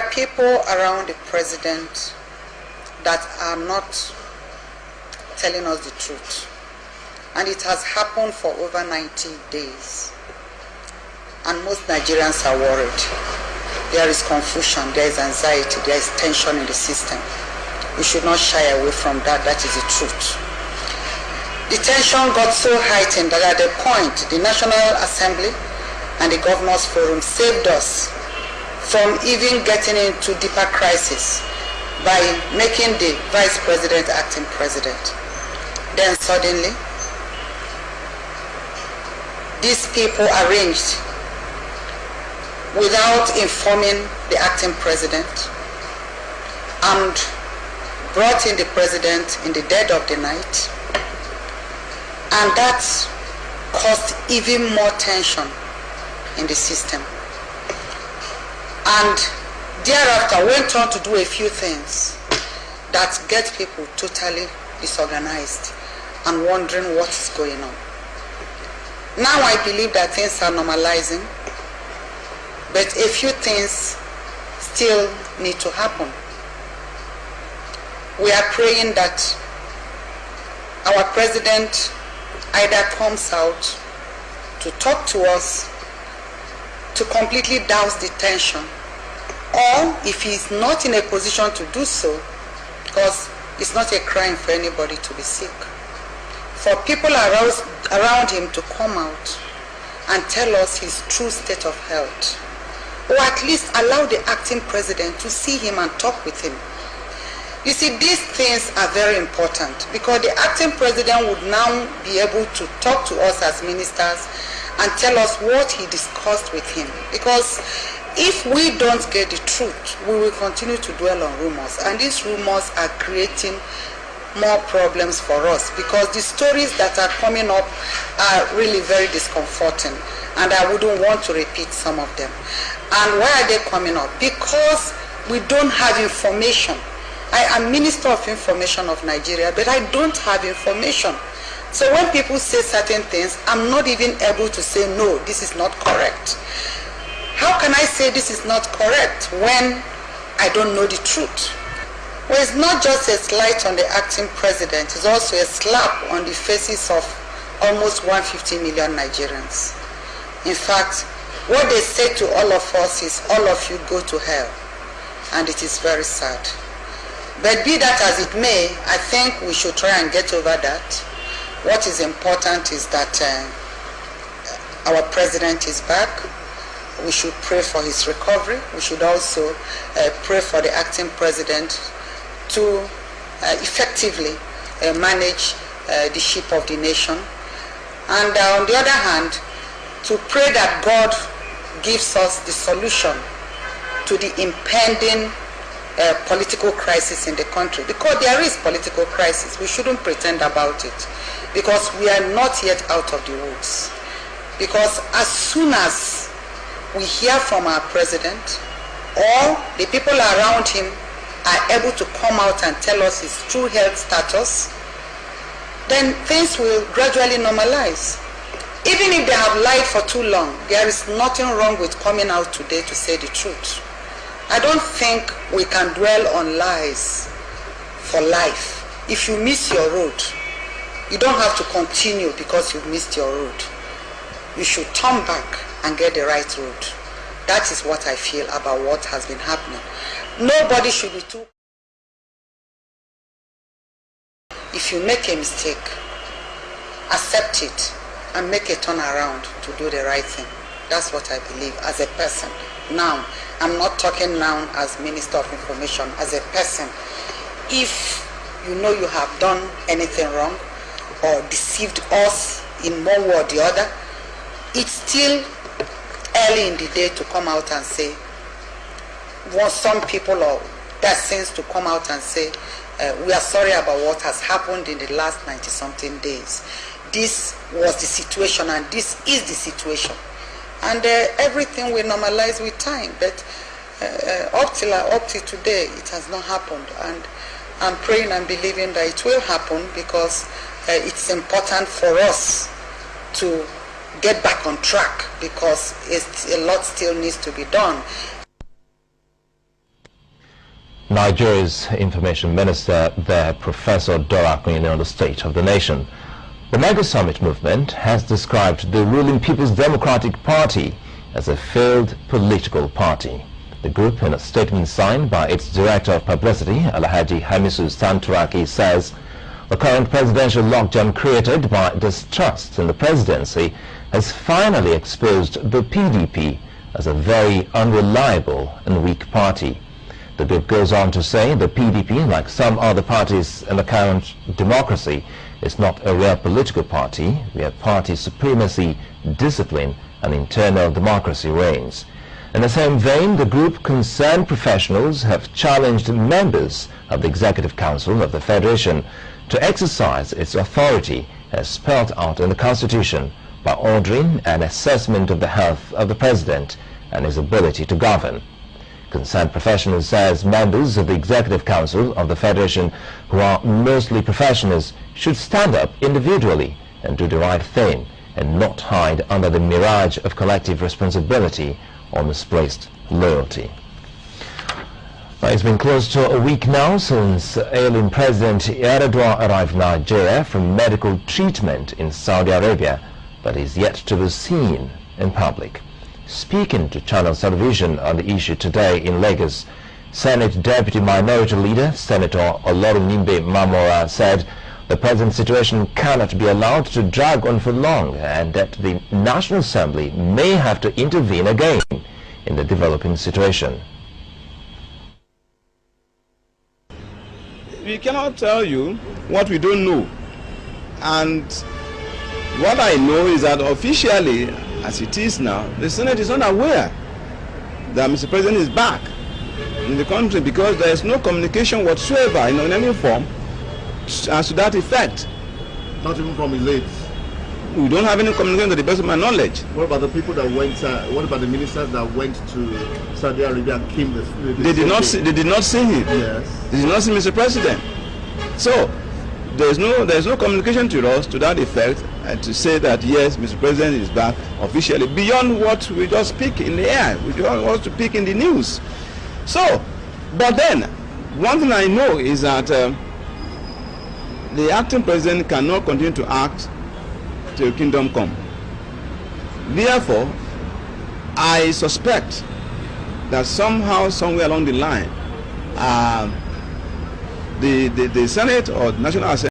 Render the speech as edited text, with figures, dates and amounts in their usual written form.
are people around the president that are not telling us the truth. And it has happened for over 90 days. And most Nigerians are worried. There is confusion, there is anxiety, there is tension in the system. We should not shy away from that. That is the truth. The tension got so heightened that at a point, the National Assembly and the Governors Forum saved us from even getting into deeper crisis by making the Vice President acting President. Then suddenly, these people arranged without informing the acting President and brought in the President in the dead of the night, and that caused even more tension in the system. And thereafter went on to do a few things that get people totally disorganized and wondering what is going on. Now I believe that things are normalizing, but a few things still need to happen. We are praying that our president either comes out to talk to us to completely douse the tension, or if he is not in a position to do so, because it's not a crime for anybody to be sick, for people around him to come out and tell us his true state of health, or at least allow the acting president to see him and talk with him. You see, these things are very important because the acting president would now be able to talk to us as ministers and tell us what he discussed with him. Because if we don't get the truth, we will continue to dwell on rumors, and these rumors are creating more problems for us because the stories that are coming up are really very discomforting, and I wouldn't want to repeat some of them. And why are they coming up? Because we don't have information. I am Minister of Information of Nigeria, but I don't have information. So when people say certain things, I'm not even able to say, no, this is not correct. How can I say this is not correct when I don't know the truth? Well, it's not just a slight on the acting president, it's also a slap on the faces of almost 150 million Nigerians. In fact, what they say to all of us is, all of you go to hell. And it is very sad. But be that as it may, I think we should try and get over that. What is important is that our president is back. We should pray for his recovery. We should also pray for the acting president to effectively manage the ship of the nation. And on the other hand, to pray that God gives us the solution to the impending political crisis in the country, because there is political crisis. We shouldn't pretend about it, because we are not yet out of the woods. Because as soon as we hear from our president, or the people around him are able to come out and tell us his true health status, then things will gradually normalize. Even if they have lied for too long, there is nothing wrong with coming out today to say the truth. I don't think we can dwell on lies for life. If you miss your road, you don't have to continue because you've missed your road. You should turn back and get the right road. That is what I feel about what has been happening. Nobody should be too... If you make a mistake, accept it and make a turnaround to do the right thing. That's what I believe as a person. Now, I'm not talking now as Minister of Information, as a person. If you know you have done anything wrong or deceived us in one way or the other, it's still early in the day to come out and say, want some people or persons to come out and say, we are sorry about what has happened in the last 90-something days. This was the situation and this is the situation. And everything will normalize with time. But up till today, it has not happened. And I'm praying and believing that it will happen, because it's important for us to get back on track, because a lot still needs to be done. Nigeria's Information Minister there, Professor Dora Akunyili, on the state of the nation. The Mega Summit movement has described the ruling People's Democratic Party as a failed political party. The group, in a statement signed by its Director of Publicity, Alhaji Hamisu Santuraki, says the current presidential logjam created by distrust in the presidency has finally exposed the PDP as a very unreliable and weak party. The group goes on to say the PDP, like some other parties in the current democracy, is not a real political party where party supremacy, discipline and internal democracy reigns. In the same vein, the group concerned professionals have challenged members of the Executive Council of the Federation to exercise its authority as spelled out in the Constitution by ordering an assessment of the health of the President and his ability to govern. Concerned professionals says members of the Executive Council of the Federation, who are mostly professionals, should stand up individually and do the right thing and not hide under the mirage of collective responsibility or misplaced loyalty. It's been close to a week now since ailing President Erdogan arrived in Nigeria from medical treatment in Saudi Arabia, but is yet to be seen in public. Speaking to Channel Television on the issue today in Lagos, Senate Deputy Minority Leader Senator Olorunimbe Mamora said the present situation cannot be allowed to drag on for long and that the National Assembly may have to intervene again in the developing situation. We cannot tell you what we don't know, and what I know is that officially, as it is now, the Senate is not aware that Mr. President is back in the country because there is no communication whatsoever in any form as to that effect. Not even from his aides? We don't have any communication to the best of my knowledge. What about the people that went, what about the ministers that went to Saudi Arabia and came they did not see him. Yes. They did not see Mr. President. So there's no communication to us to that effect and to say that yes, Mr. President is back officially beyond what we just speak in the air. We just want to speak in the news. So, but then one thing I know is that the acting president cannot continue to act till kingdom come. Therefore, I suspect that somehow, somewhere along the line, the Senate or National Assembly